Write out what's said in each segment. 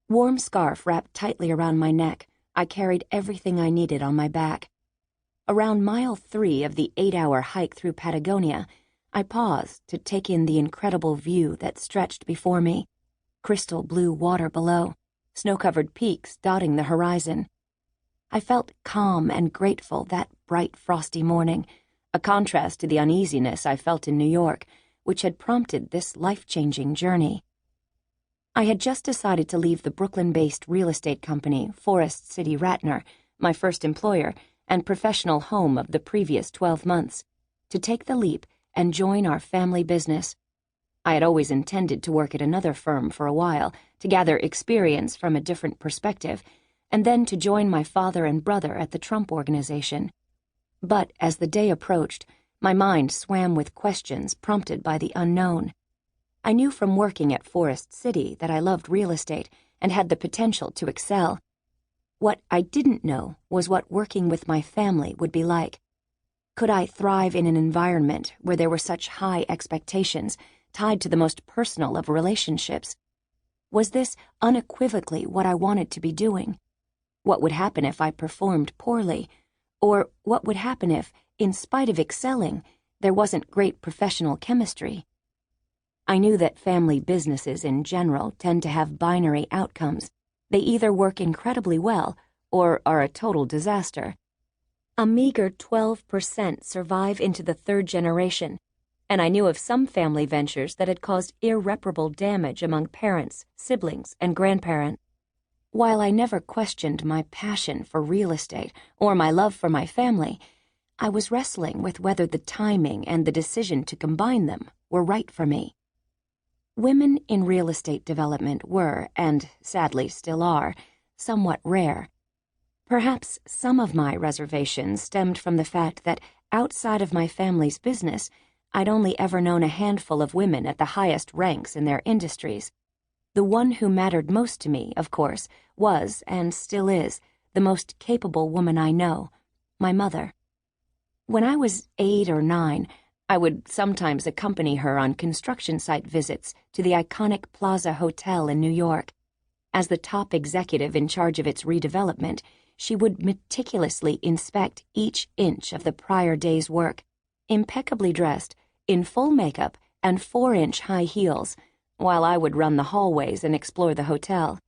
Warm scarf wrapped tightly around my neck, I carried everything I needed on my back. Around mile 3 of the 8-hour hike through Patagonia, I paused to take in the incredible view that stretched before me. Crystal blue water below, snow-covered peaks dotting the horizon. I felt calm and grateful that bright, frosty morning, a contrast to the uneasiness I felt in New York, which had prompted this life-changing journey. I had just decided to leave the Brooklyn-based real estate company, Forest City Ratner, my first employer and professional home of the previous 12 months, to take the leap and join our family business. I had always intended to work at another firm for a while, to gather experience from a different perspective, and then to join my father and brother at the Trump Organization. But as the day approached, my mind swam with questions prompted by the unknown. I knew from working at Forest City that I loved real estate and had the potential to excel. What I didn't know was what working with my family would be like. Could I thrive in an environment where there were such high expectations tied to the most personal of relationships? Was this unequivocally what I wanted to be doing? What would happen if I performed poorly? Or what would happen if, in spite of excelling, there wasn't great professional chemistry? I knew that family businesses in general tend to have binary outcomes. They either work incredibly well or are a total disaster. A meager 12% survive into the 3rd generation, and I knew of some family ventures that had caused irreparable damage among parents, siblings, and grandparents. While I never questioned my passion for real estate or my love for my family, I was wrestling with whether the timing and the decision to combine them were right for me. Women in real estate development were, and sadly still are, somewhat rare. Perhaps some of my reservations stemmed from the fact that outside of my family's business, I'd only ever known a handful of women at the highest ranks in their industries. The one who mattered most to me, of course, was, and still is, the most capable woman I know, my mother. When I was 8 or 9, I would sometimes accompany her on construction site visits to the iconic Plaza Hotel in New York. As the top executive in charge of its redevelopment, she would meticulously inspect each inch of the prior day's work, impeccably dressed, in full makeup and 4-inch high heels, while I would run the hallways and explore the hotel.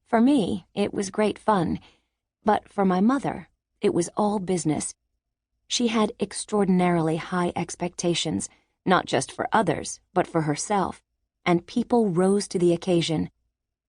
For me, it was great fun, but for my mother, it was all business. She had extraordinarily high expectations, not just for others, but for herself, and people rose to the occasion.